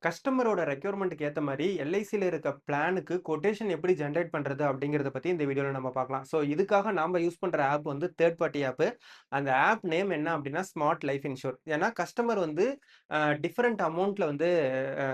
கஸ்டமரோட ரெக்யர்மென்ட்க்கு ஏத்த மாரி எல்ஐசில இருக்க பிளானுக்கு கொட்டேஷன் எப்படி ஜெனரேட் பண்றது அப்படிங்கிறத பத்தி இந்த வீடியோல நம்ம பார்க்கலாம். ஸோ இதுக்காக நாம யூஸ் பண்ற ஆப் வந்து தேர்ட் பார்ட்டி ஆப். அந்த ஆப் நேம் என்ன அப்படின்னா ஸ்மார்ட் லைஃப் இன்சூர். ஏன்னா கஸ்டமர் வந்து டிஃபரண்ட் அமௌண்ட்ல வந்து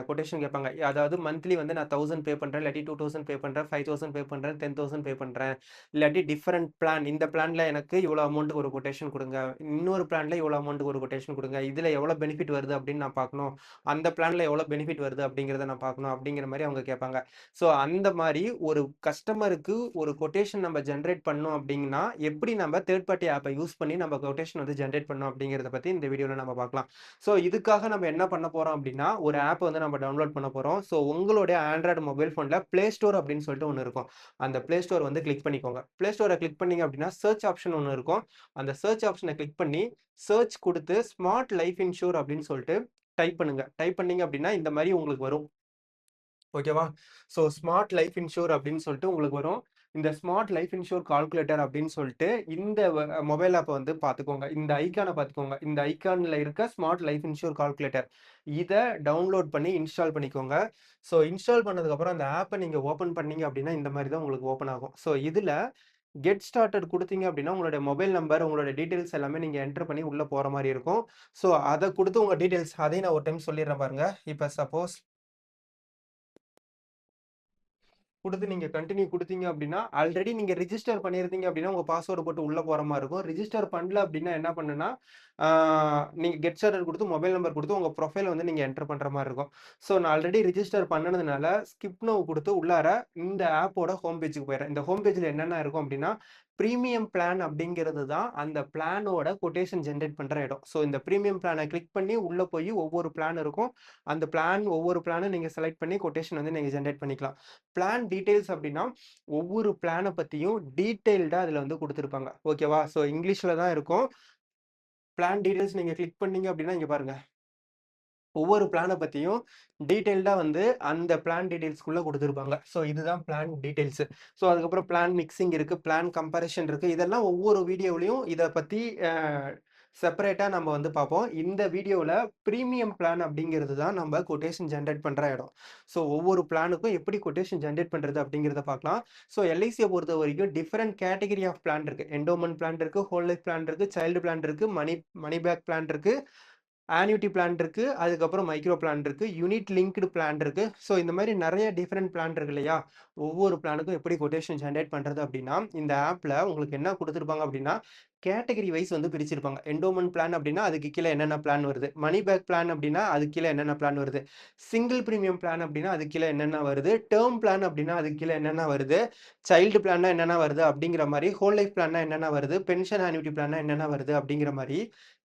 கொட்டேஷன் கேட்பாங்க. அதாவது மந்த்லி வந்து நான் 1000 பே பண்றேன், இல்லாட்டி 2000 பே பண்றேன், 5000 பே பண்றேன், 10000 பே பண்றேன். இல்லாட்டி டிஃபரண்ட் பிளான். இந்த பிளான்ல எனக்கு இவ்வளோ அமௌண்ட்க்கு ஒரு கொட்டேஷன் குடுங்க. இன்னொரு பிளான்ல இவ்வளோ அமௌண்ட்க்கு ஒரு கொட்டேஷன் குடுங்க. இதுல எவ்வளோ பெனிஃபிட் வருது அப்படின்னு நான் பார்க்கணும். அந்த பிளான்ல எவ்வளோ பெனிஃபிட் வருது அப்படிங்கிறத நான் பார்க்கணும் அப்படிங்கிற மாரி அவங்க கேட்பாங்க. ஸோ அந்த மாரி ஒரு கஸ்டமருக்கு ஒரு கொட்டேஷன் நம்ம ஜெனரேட் பண்ணோம் அப்படின்னா, எப்படி நம்ம தேர்ட் பார்ட்டி ஆப்ப யூஸ் பண்ணி நம்ம கொட்டேஷன் வந்து ஜெனரேட் பண்ணோம் அப்படிங்கிறத பத்தி இந்த வீடியோல நம்ம பார்க்கலாம். ஸோ இதுக்காக நம்ம என்ன பண்ண போறோம் அப்படின்னா, ஒரு ஆப் வந்து நம்ம டவுன்லோட் பண்ண போறோம். ஸோ உங்களுடைய ஆண்ட்ராய்டு மொபைல் ஃபோன்ல Play Store அப்படின்னு சொல்லிட்டு ஒண்ணு இருக்கும். அந்த Play Store வந்து கிளிக் பண்ணிக்கோங்க. Play Storeஅ கிளிக் பண்ணீங்க அப்படின்னா, சர்ச் ஆப்ஷன் ஒண்ணு இருக்கும். அந்த சர்ச் ஆப்ஷன கிளிக் பண்ணி, சர்ச் குடுத்து ஸ்மார்ட் லைஃப் இன்சூர் அப்படின்னு சொல்லிட்டு டைப் பண்ணுங்க. டைப் பண்ணீங்க அப்படின்னா, இந்த மாரி உங்களுக்கு வரும். ஓகேவா? ஸோ ஸ்மார்ட் லைஃப் இன்சூர் அப்படின்னு சொல்லிட்டு உங்களுக்கு வரும். இந்த ஸ்மார்ட் லைஃப் இன்சூர் கால்குலேட்டர் அப்படின்னு சொல்லிட்டு இந்த மொபைல் ஆப்ப வந்து பார்த்துக்கோங்க. இந்த ஐகான பார்த்துக்கோங்க. இந்த ஐகான்ல இருக்க ஸ்மார்ட் லைஃப் இன்சூர் கால்குலேட்டர். இத டவுன்லோட் பண்ணி இன்ஸ்டால் பண்ணிக்கோங்க. ஸோ இன்ஸ்டால் பண்ணதுக்கப்புறம் அந்த ஆப்ப நீங்க ஓப்பன் பண்ணீங்க அப்படின்னா, இந்த மாரி தான் உங்களுக்கு ஓப்பன் ஆகும். ஸோ இதுல கெட் ஸ்டார்ட்டட் குடுத்தீங்க அப்படின்னா, உங்களுடைய மொபைல் நம்பர், உங்களோட டீட்டெயில்ஸ் எல்லாமே நீங்க என்டர் பண்ணி உள்ள போற மாரி இருக்கும். ஸோ அத குடுத்து உங்க டீட்டெயில்ஸ் அதையும் நான் ஒரு டைம் சொல்லிர்றேன் பாருங்க. இப்ப சப்போஸ் குடுத்து நீங்க கன்டின்யூ குடுத்தீங்க அப்டின்னா, ஆல்ரெடி நீங்க ரிஜிஸ்டர் பண்ணியிருந்தீங்க அப்டின்னா, உங்க பாஸ்வேர்ட் போட்டு உள்ள போற மாரி இருக்கும். ரிஜிஸ்டர் பண்ணல அப்டின்னா என்ன பண்ணுனா, ஆ நீங்க கெட் ஸ்டார்ட்டட் குடுத்து மொபைல் நம்பர் குடுத்து உங்க ப்ரொஃபைல் வந்து நீங்க என்டர் பண்ற மாரி இருக்கும். ஸோ நான் ஆல்ரெடி ரிஜிஸ்டர் பண்ணுனதுனால, ஸ்கிப் நவ் குடுத்து உள்ளார இந்த ஆப்போட ஹோம் பேஜ்க்கு போயிர்றேன். இந்த ஹோம் பேஜ்ல என்னென்ன இருக்கும் அப்டின்னா, பிரீமியம் பிளான் அப்டிங்கிறது தான் அந்த பிளானோட கொட்டேஷன் ஜெனரேட் பண்ற இடம். ஸோ இந்த பிரீமியம் பிளான கிளிக் பண்ணி உள்ள போய் ஒவ்வொரு பிளான் இருக்கும். அந்த பிளான் ஒவ்வொரு பிளானும் நீங்க செலக்ட் பண்ணி கொட்டேஷன் வந்து நீங்க ஜெனரேட் பண்ணிக்கலாம். பிளான் டீட்டெயில்ஸ் அப்படின்னா, ஒவ்வொரு பிளான பத்தியும் டீட்டெயில்டா அதுல வந்து குடுத்திருப்பாங்க. ஓகேவா? ஸோ இங்கிலீஷ்ல தான் இருக்கும். பிளான் டீட்டெயில்ஸ் நீங்க கிளிக் பண்ணீங்க அப்படின்னா, இங்க பாருங்க. ஒவ்வொரு பிளான பத்தியும் டீட்டெயில்டா வந்து அந்த பிளான் டீட்டெயில்ஸ்க்குள்ள குடுத்திருப்பாங்க. ஸோ இதுதான் பிளான் டீட்டெயில்ஸ். ஸோ அதுக்கப்புறம் பிளான் மிக்ஸிங் இருக்கு, பிளான் கம்பேரிசன் இருக்கு. இதெல்லாம் ஒவ்வொரு வீடியோவிலயும் இத பத்தி அ செப்பரேட்டா நம்ம வந்து பார்ப்போம். இந்த வீடியோல பிரீமியம் பிளான் அப்படிங்கிறது தான் நம்ம கொட்டேஷன் ஜெனரேட் பண்ற இடம். ஸோ ஒவ்வொரு பிளானுக்கும் எப்படி கொட்டேஷன் ஜெனரேட் பண்றது அப்படிங்கிறத பார்க்கலாம். ஸோ எல்ஐசிய பொறுத்தவரைக்கும் டிஃபரெண்ட் கேட்டகரி ஆஃப் பிளான் இருக்கு. என்டோமென்ட் பிளான் இருக்கு, ஹோல் லைஃப் பிளான் இருக்கு, சைல்டு பிளான் இருக்கு, மணி பேக் பிளான் இருக்கு, ஆன்னுட்டி பிளான் இருக்கு. அதுக்கப்புறம் மைக்ரோ பிளான் இருக்கு. யூனிட் லிங்க்டு பிளான் இருக்கு. ஸோ இந்த மாரி நெறைய டிஃபரெண்ட் பிளான் இருக்கு இல்லையா? ஒவ்வொரு பிளானுக்கும் எப்படி கொட்டேஷன் ஜெனரேட் பண்றது அப்டின்னா, இந்த ஆப்ல உங்களுக்கு என்ன குடுத்திருப்பாங்க அப்டின்னா, கேட்டகரி வைஸ் வந்து பிரிச்சிருப்பாங்க. என்டோமென்ட் பிளான் அப்டின்னா, அதுக்கு கீழ என்னென்ன பிளான் வருது. மணி பேக் பிளான் அப்டின்னா, அதுக்கு கீழ என்னென்ன பிளான் வருது. சிங்கிள் பிரீமியம் பிளான் அப்டின்னா, அதுக்கு கீழ என்னென்ன வருது. டெர்ம் பிளான் அப்டின்னா, அதுக்கு கீழ என்னென்ன வருது. சைல்டு பிளான்னா என்னென்ன வருது அப்டிங்கிற மாரி, ஹோல் லைஃப் பிளான்னா என்னென்ன வருது. பென்ஷன் ஆன்னுட்டி பிளான்னா என்னென்ன வருது அப்டிங்கிற மாரி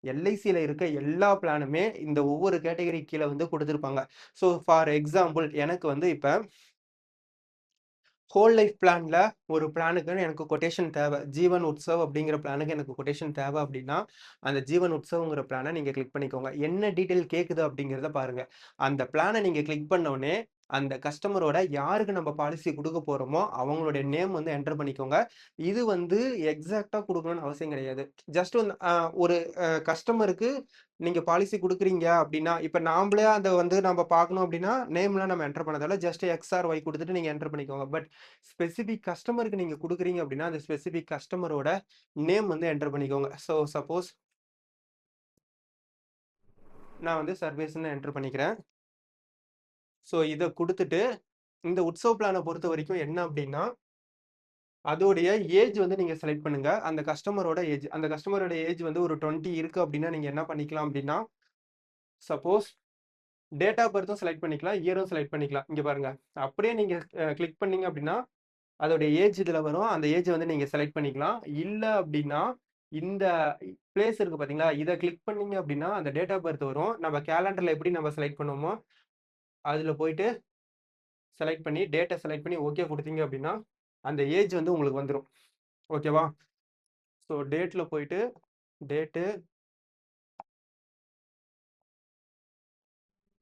எல்ஐசில இருக்க எல்லா பிளானுமே இந்த ஒவ்வொரு கேட்டகரி கீழ வந்து குடுத்திருப்பாங்க. ஸோ ஃபார் எக்ஸாம்பிள் எனக்கு வந்து இப்ப ஹோல் லைஃப் பிளான்ல ஒரு பிளானுக்கு எனக்கு கொட்டேஷன் தேவை. ஜீவன் உத்சவ் அப்படிங்கிற பிளானுக்கு எனக்கு கொட்டேஷன் தேவை அப்படின்னா, அந்த ஜீவன் உத்சவ்ங்கிற பிளான நீங்க கிளிக் பண்ணிக்கோங்க. என்ன டீட்டெயில் கேட்குது அப்படிங்கிறத பாருங்க. அந்த பிளான நீங்க கிளிக் பண்ண உடனே, அந்த கஸ்டமரோட யாருக்கு நம்ம பாலிசி குடுக்க போறோமோ, அவங்களுடைய நேம் வந்து என்டர் பண்ணிக்கோங்க. இது வந்து எக்ஸாக்ட்டா குடுக்கணும்னு அவசியம் கிடையாது. ஜஸ்ட் வந்து ஒரு கஸ்டமருக்கு நீங்க பாலிசி குடுக்குறீங்க அப்டின்னா, இப்ப நாமளே அத வந்து நம்ம பார்க்கணும் அப்டின்னா, நேம்லாம் நம்ம என்டர் பண்ண தேவையில்ல. ஜஸ்ட் எக்ஸ் ஆர் ஒய் குடுத்துட்டு நீங்க என்டர் பண்ணிக்கோங்க. பட் ஸ்பெசிஃபிக் கஸ்டமருக்கு நீங்க குடுக்குறீங்க அப்டின்னா, அந்த ஸ்பெசிஃபிக் கஸ்டமரோட நேம் வந்து என்டர் பண்ணிக்கோங்க. சப்போஸ் நான் வந்து சர்வேஸ்ன்னு என்டர் பண்ணிக்கிறேன். இத குடுத்துட்டு, இந்த உத்சவ் பிளான பொறுத்தவரைக்கும் என்ன அப்டின்னா, அதோடைய ஏஜ் வந்து நீங்க செலக்ட் பண்ணுங்க. அந்த கஸ்டமரோட ஏஜ். அந்த கஸ்டமரோட ஏஜ் வந்து ஒரு 20 இருக்கு அப்டின்னா, நீங்க என்ன பண்ணிக்கலாம் அப்டின்னா, சப்போஸ் டேட் ஆஃப் பர்த்தும் செலக்ட் பண்ணிக்கலாம். இயரும் செலக்ட் பண்ணிக்கலாம். இங்க பாருங்க. அப்படியே நீங்க கிளிக் பண்ணீங்க அப்படின்னா, அதோட ஏஜ் இதுல வரும். அந்த ஏஜ வந்து நீங்க செலக்ட் பண்ணிக்கலாம். இல்ல அப்படின்னா, இந்த பிளேஸ் இருக்கு பார்த்தீங்களா? இத கிளிக் பண்ணீங்க அப்படின்னா, அந்த டேட் ஆஃப் பர்த் வரும். நம்ம கேலண்டர்ல எப்படி நம்ம செலக்ட் பண்ணுவோமோ, அதுல போயிட்டு செலக்ட் பண்ணி, டேட்ட செலக்ட் பண்ணி ஓகே குடுத்தீங்க அப்படின்னா, அந்த ஏஜ் வந்து உங்களுக்கு வந்துரும். ஓகேவா? டேட்ல போயிட்டு, டேட்டு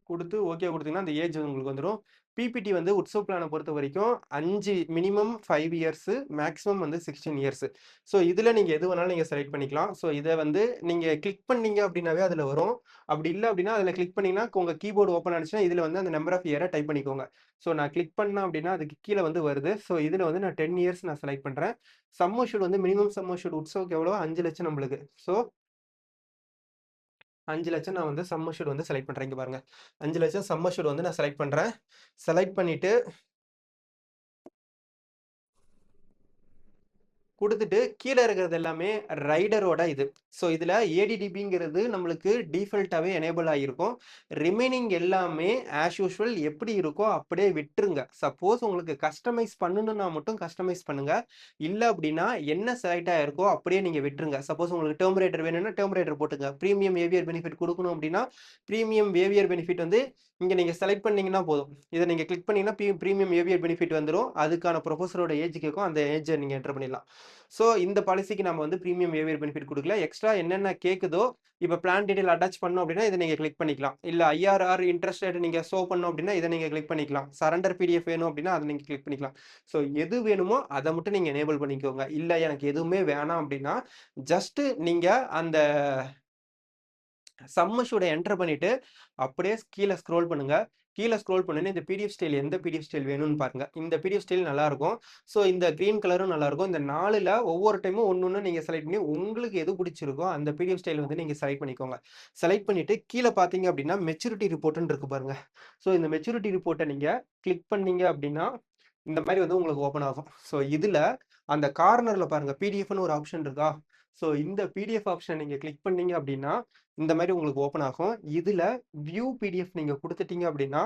குடுத்து ஓகே குடுத்தீங்கன்னா, அந்த ஏஜ் உங்களுக்கு வந்துரும். பிபிடி வந்து உட்சவ் பிளான பொறுத்த வரைக்கும் 5 மினிமம் 5 இயர்ஸ், மேக்ஸிமம் வந்து 16 இயர்ஸ். ஸோ இதுல நீங்க எது வேணாலும் நீங்க செலக்ட் பண்ணிக்கலாம். ஸோ இத வந்து நீங்க கிளிக் பண்ணீங்க அப்படின்னாவே அதுல வரும். அப்படி இல்ல அப்படின்னா, அதுல கிளிக் பண்ணீங்கன்னா, உங்க கீபோர்டு ஓப்பன் ஆனுச்சுன்னா, இதுல வந்து அந்த நம்பர் ஆஃப் இயர டைப் பண்ணிக்கோங்க. ஸோ நான் கிளிக் பண்ணேன் அப்படின்னா, அதுக்கு கீழ வந்து வருது. ஸோ இதுல வந்து நான் 10 இயர்ஸ் நான் செலக்ட் பண்றேன். சம் அஷ்யூர்ட் வந்து மினிமம் சம் அஷ்யூர்ட் உட்சவ்க்கு எவ்வளோ? 5,00,000 நம்மளுக்கு. ஸோ 5,00,000 நான் வந்து சம் அஷ்யூர்ட் வந்து செலக்ட் பண்றேன். இங்க பாருங்க. 5,00,000 சம் அஷ்யூர்ட் வந்து நான் செலக்ட் பண்றேன். செலக்ட் பண்ணிட்டு குடுத்துட்டு, கீழ இருக்கிறது எல்லாமே ரைடரோட இது. ஸோ இதுல ஏடிடிபிங்கிறது நம்மளுக்கு டிஃபால்ட்டாவே எனேபிள் ஆகியிருக்கும். ரிமைனிங் எல்லாமே ஆஸ் யூசுவல் எப்படி இருக்கோ அப்படியே விட்டுருங்க. சப்போஸ் உங்களுக்கு கஸ்டமைஸ் பண்ணணும்னா மட்டும் கஸ்டமைஸ் பண்ணுங்க. இல்ல அப்படின்னா, என்ன செலக்ட் ஆயிருக்கோ அப்படியே நீங்க விட்டுருங்க. சப்போஸ் உங்களுக்கு டெர்ம் ரைடர் வேணும்னா, டெர்ம் ரைடர் போட்டுங்க. பிரீமியம் ஏவியர் பெனிஃபிட் குடுக்கணும் அப்படின்னா, பிரீமியம் ஏவியர் பெனிஃபிட் வந்து இங்க நீங்க செலக்ட் பண்ணீங்கன்னா போதும். இத நீங்க கிளிக் பண்ணீங்கன்னா, பிரீமியம் ஏவியர் பெனிஃபிட் வந்துரும். அதுக்கான ப்ரொபோசரோட ஏஜ் கேட்கும். அந்த ஏஜ நீங்க என்டர் பண்ணிடலாம். ஸோ இந்த பாலிசிக்கு நம்ம வந்து பிரீமியம் ஏவியர் பெனிஃபிட் குடுக்கல. எக்ஸ்ட்ரா என்னென்ன கேக்குதோ, இப்ப பிளான் டீடைல் அட்டாச் பண்ணணும் அப்படின்னா, இத நீங்க கிளிக் பண்ணிக்கலாம். இல்ல ஐஆர்ஆர் இன்ட்ரெஸ்ட் ரேட் நீங்க ஷோ பண்ணணும் அப்படின்னா, இத நீங்க கிளிக் பண்ணிக்கலாம். சரண்டர் பிடிஎஃப் வேணும் அப்படின்னா, அத நீங்க கிளிக் பண்ணிக்கலாம். ஸோ எது வேணுமோ அத மட்டும் நீங்க எனேபிள் பண்ணிக்கோங்க. இல்ல எனக்கு எதுவுமே வேணாம் அப்படின்னா, ஜஸ்ட் நீங்க அந்த சம் அஷ்யூர்ட என்டர் பண்ணிட்டு, அப்படியே கீழ ஸ்க்ரோல் பண்ணுங்க. கீழ ஸ்க்ரோல் பண்ணோனே இந்த பிடிஎஃப் ஸ்டைல் எந்த பிடிஎஃப் ஸ்டைல் வேணும்னு பாருங்க. இந்த பிடிஎஃப் ஸ்டைல் நல்லாருக்கும். ஸோ இந்த கிரீன் கலரும் நல்லாருக்கும். இந்த 4ல ஒவ்வொரு டைமும் ஒண்ணு நீங்க செலக்ட் பண்ணி உங்களுக்கு எது பிடிச்சிருக்கோ அந்த பிடிஎஃப் ஸ்டைல் வந்து நீங்க செலக்ட் பண்ணிக்கோங்க. செலக்ட் பண்ணிட்டு கீழ பார்த்தீங்க அப்படின்னா, மெச்சூரிட்டி ரிப்போர்ட்ன்னு இருக்கு பாருங்க. ஸோ இந்த மெச்சூரிட்டி ரிப்போர்ட்ட நீங்க கிளிக் பண்ணீங்க அப்படின்னா, இந்த மாரி வந்து உங்களுக்கு ஓப்பன் ஆகும். ஸோ இதுல அந்த கார்னர்ல பாருங்க பிடிஎஃப்ன்னு ஒரு ஆப்ஷன் இருக்கா? ஸோ இந்த பிடிஎஃப் ஆப்ஷன நீங்க கிளிக் பண்ணீங்க அப்படின்னா, இந்த மாரி உங்களுக்கு ஓப்பன் ஆகும். இதுல வியூ பிடிஎஃப் நீங்க குடுத்துட்டீங்க அப்படின்னா,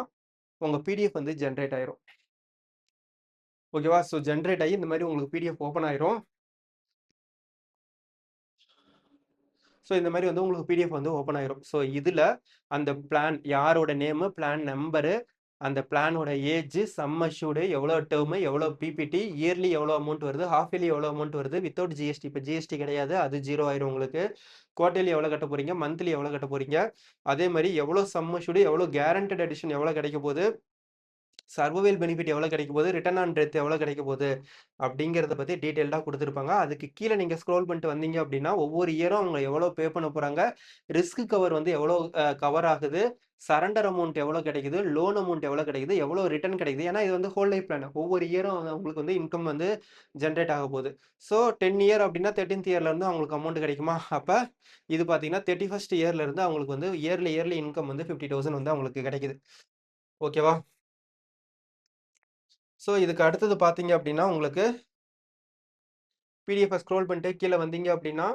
உங்க பிடிஎஃப் வந்து ஜெனரேட் ஆயிரும். ஓகேவா? ஸோ ஜெனரேட் ஆயி இந்த மாரி உங்களுக்கு பிடிஎஃப் ஓப்பன் ஆயிரும். ஸோ இந்த மாரி வந்து உங்களுக்கு பிடிஎஃப் வந்து ஓப்பன் ஆயிரும். ஸோ இதுல அந்த பிளான் யாரோட நேமு, பிளான் நம்பரு, அந்த பிளானோட ஏஜ், சம் அஷ்யூர்டு, எவ்வளோ டெர்மு, எவ்வளோ பிபிடி, இயர்லி எவ்வளோ அமௌண்ட் வருது, ஹால்ஃப் இயர்லி எவ்வளோ அமௌண்ட் வருது, வித்தவுட் ஜிஎஸ்டி. இப்ப ஜிஎஸ்டி கிடையாது. அது 0 ஆயிரும் உங்களுக்கு. குவார்ட்டர்லி எவ்வளோ கட்ட போறீங்க, மந்த்லி எவ்வளோ கட்ட போறீங்க, அதே மாரி எவ்வளோ சம் அஷ்யூர்டு, எவ்வளோ கேரண்டட் எடிஷன் எவ்வளோ கிடைக்க போகுது, சர்வைவல் பெனிஃபிட் எவ்வளோ கிடைக்க போகுது, ரிட்டர்ன் ஆன் டெத் எவ்வளோ கிடைக்க போகுது, அப்படிங்கிறத பத்தி டீடைல்டா குடுத்திருப்பாங்க. அதுக்கு கீழ நீங்க ஸ்க்ரோல் பண்ணிட்டு வந்தீங்க அப்படின்னா, ஒவ்வொரு இயரும் அவங்க எவ்வளோ பே பண்ண போறாங்க, ரிஸ்க் கவர் வந்து எவ்வளோ கவர் ஆகுது, சரண்டர் அமௌண்ட் எவ்வளோ கிடைக்குது, லோன் அமௌண்ட் எவ்வளோ கிடைக்குது, எவ்வளோ ரிட்டர்ன் கிடைக்குது. ஏன்னா இது வந்து ஹோல் லைஃப் பிளான். ஒவ்வொரு இயரும் உங்களுக்கு வந்து இன்கம் வந்து ஜெனரேட் ஆக போகுது. ஸோ 10 இயர் அப்படின்னா 13த் இயர்ல இருந்து அவங்களுக்கு அமௌண்ட் கிடைக்குமா? அப்ப இது பார்த்தீங்கன்னா 31 இயர்ல இருந்து அவங்களுக்கு வந்து இயர்லி இன்கம் வந்து 50,000 வந்து அவங்களுக்கு கிடைக்குது. ஓகேவா? ஸோ இதுக்கு அடுத்தது பார்த்தீங்க அப்படின்னா, உங்களுக்கு பிடிஎஃப்ப ஸ்க்ரோல் பண்ணிட்டு கீழ வந்தீங்க அப்படின்னா,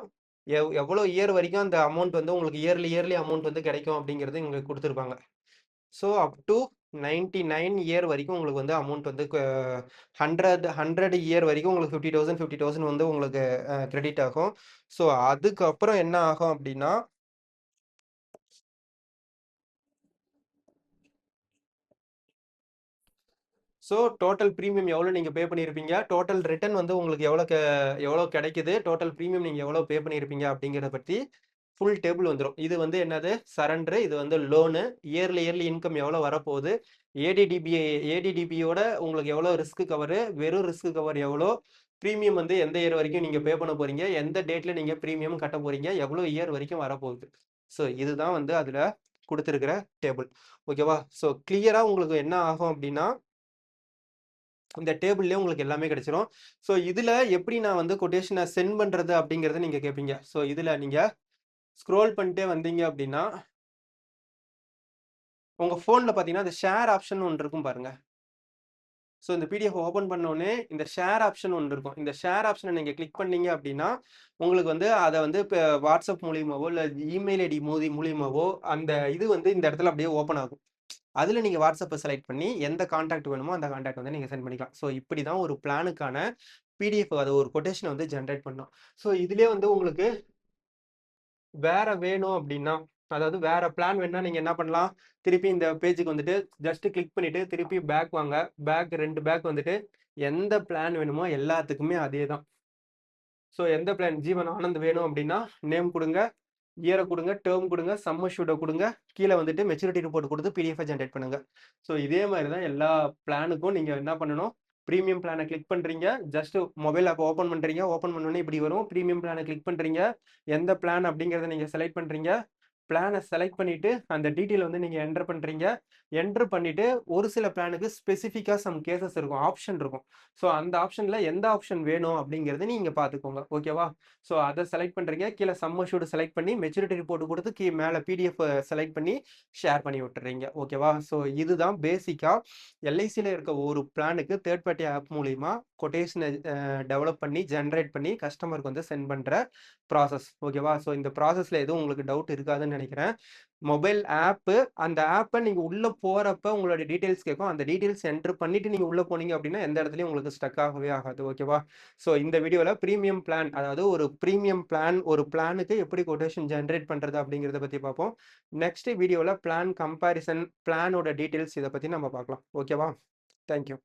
எவ்வளோ இயர் வரைக்கும் அந்த அமௌண்ட் வந்து உங்களுக்கு இயர்லி அமௌண்ட் வந்து கிடைக்கும் அப்படிங்கிறது இங்க குடுத்திருப்பாங்க. ஸோ அப் டூ 99 இயர் வரைக்கும் உங்களுக்கு வந்து அமௌண்ட் வந்து 100 இயர் வரைக்கும் உங்களுக்கு 50,000 வந்து உங்களுக்கு கிரெடிட் ஆகும். ஸோ அதுக்கப்புறம் என்ன ஆகும் அப்படின்னா, ஸோ டோட்டல் பிரீமியம் எவ்வளோ நீங்க பே பண்ணியிருப்பீங்க, டோட்டல் ரிட்டர்ன் வந்து உங்களுக்கு எவ்வளோ கிடைக்குது, டோட்டல் பிரீமியம் நீங்க எவ்வளோ பே பண்ணியிருப்பீங்க அப்படிங்கிறத பத்தி ஃபுல் டேபிள் வந்துரும். இது வந்து என்னது சரண்டர், இது வந்து லோனு, இயர்லி இன்கம் எவ்வளோ வரப்போகுது, ஏடிடிபி ஏடிடிபியோட உங்களுக்கு எவ்வளோ ரிஸ்க் கவரு, வெறும் ரிஸ்க் கவர் எவ்வளோ, பிரீமியம் வந்து எந்த இயர் வரைக்கும் நீங்க பே பண்ண போறீங்க, எந்த டேட்ல நீங்க பிரீமியம் கட்ட போறீங்க, எவ்வளோ இயர் வரைக்கும் வரப்போகுது. ஸோ இதுதான் வந்து அதுல குடுத்திருக்கிற டேபிள். ஓகேவா? ஸோ கிளியரா உங்களுக்கு என்ன ஆகும் அப்படின்னா, இந்த டேபிள்லயே உங்களுக்கு எல்லாமே கிடைச்சிரும். ஸோ இதுல எப்படி நான் வந்து கொட்டேஷன சென்ட் பண்றது அப்படிங்கிறத நீங்க கேட்பீங்க. ஸோ இதுல நீங்க ஸ்க்ரோல் பண்ணிட்டே வந்தீங்க அப்படின்னா, உங்க ஃபோன்ல பார்த்தீங்கன்னா, அந்த ஷேர் ஆப்ஷன் ஒண்ணு இருக்கும் பாருங்க. ஸோ இந்த பிடிஎஃப் ஓப்பன் பண்ணோனே, இந்த ஷேர் ஆப்ஷன் ஒண்ணு இருக்கும். இந்த ஷேர் ஆப்ஷன நீங்க கிளிக் பண்ணீங்க அப்படின்னா, உங்களுக்கு வந்து அத வந்து இப்ப WhatsApp மூலியமாவோ, இல்ல இமெயில் ஐடி மூலியமாவோ, அந்த இது வந்து இந்த இடத்துல அப்படியே ஓப்பன் ஆகும். அதுல நீங்க WhatsApp செலக்ட் பண்ணி, எந்த கான்டாக்ட் வேணுமோ, அந்த கான்டாக்ட் வந்து நீங்க சென்ட் பண்ணிக்கலாம். ஸோ இப்படி தான் ஒரு பிளானுக்கான பிடிஎஃப் அது ஒரு கொட்டேஷன வந்து ஜெனரேட் பண்ணும். ஸோ இதுலயே வந்து உங்களுக்கு வேற வேணும் அப்படின்னா, அதாவது வேற பிளான் வேணும்னா நீங்க என்ன பண்ணலாம்? திருப்பி இந்த பேஜ்க்கு வந்துட்டு ஜஸ்ட் கிளிக் பண்ணிட்டு திருப்பி பேக் வாங்க. பேக் 2 பேக் வந்துட்டு எந்த பிளான் வேணுமோ எல்லாத்துக்குமே அதே தான். ஸோ எந்த பிளான் ஜீவன் ஆனந்த் வேணும் அப்படின்னா நேம் குடுங்க. இயர குடுங்க, டெர்ம் குடுங்க, சம் அஷ்யூர்ட குடுங்க. கீழ வந்துட்டு மெச்சூரிட்டி ரிப்போர்ட் குடுத்து பிடிஎஃப்பா ஜெனரேட் பண்ணுங்க. ஸோ இதே மாரி தான் எல்லா பிளானுக்கும் நீங்க என்ன பண்ணணும், பிரீமியம் பிளான கிளிக் பண்றீங்க. ஜஸ்ட் மொபைல் ஆப் ஓப்பன் பண்றீங்க. ஓப்பன் பண்ணோனே இப்படி வரும். பிரீமியம் பிளான கிளிக் பண்றீங்க. எந்த பிளான் அப்படிங்கிறத நீங்க செலக்ட் பண்றீங்க. பிளான செலக்ட் பண்ணிட்டு, அந்த டீட்டெயில் வந்து நீங்க என்டர் பண்றீங்க. என்டர் பண்ணிட்டு, ஒரு சில பிளானுக்கு ஸ்பெசிஃபிக்கா சம் கேஸஸ் இருக்கும். ஆப்ஷன் இருக்கும். ஸோ அந்த ஆப்ஷன்ல எந்த ஆப்ஷன் வேணும் அப்படிங்கிறத நீங்க பார்த்துக்கோங்க. ஓகேவா? ஸோ அத செலக்ட் பண்றீங்க. கீழ சம் அஷ்யூர்ட் செலக்ட் பண்ணி, மெச்சூரிட்டி ரிப்போர்ட் குடுத்து, மேல பிடிஎஃப் செலக்ட் பண்ணி ஷேர் பண்ணி விட்டுறீங்க. ஓகேவா? ஸோ இதுதான் பேசிக்கா எல்ஐசில இருக்க ஒரு பிளானுக்கு தேர்ட் பார்ட்டி ஆப் மூலியமா கொட்டேஷன டெவலப் பண்ணி, ஜெனரேட் பண்ணி கஸ்டமருக்கு வந்து சென்ட் பண்ற ப்ராசஸ். ஓகேவா? ஸோ இந்த ப்ராசஸ்ல எதுவும் உங்களுக்கு டவுட் இருக்காதுன்னு நெனைக்கிறேன். மொபைல் ஆப்பு, அந்த ஆப்ப நீங்க உள்ள போறப்ப உங்களுடைய டீட்டெயில்ஸ் கேட்கும். அந்த டீட்டெயில்ஸ் என்டர் பண்ணிட்டு நீங்க உள்ள போனீங்க அப்படின்னா, எந்த இடத்துலயும் உங்களுக்கு ஸ்டக் ஆகவே ஆகாது. ஓகேவா? ஸோ இந்த வீடியோல பிரீமியம் பிளான், அதாவது ஒரு பிரீமியம் பிளான், ஒரு பிளானுக்கு எப்படி கொட்டேஷன் ஜெனரேட் பண்றது அப்படிங்கிறத பத்தி பார்ப்போம். நெக்ஸ்ட் வீடியோல பிளான் கம்பேரிசன், பிளானோட டீட்டெயில்ஸ் இத பத்தி நம்ம பார்க்கலாம். ஓகேவா? Thank you.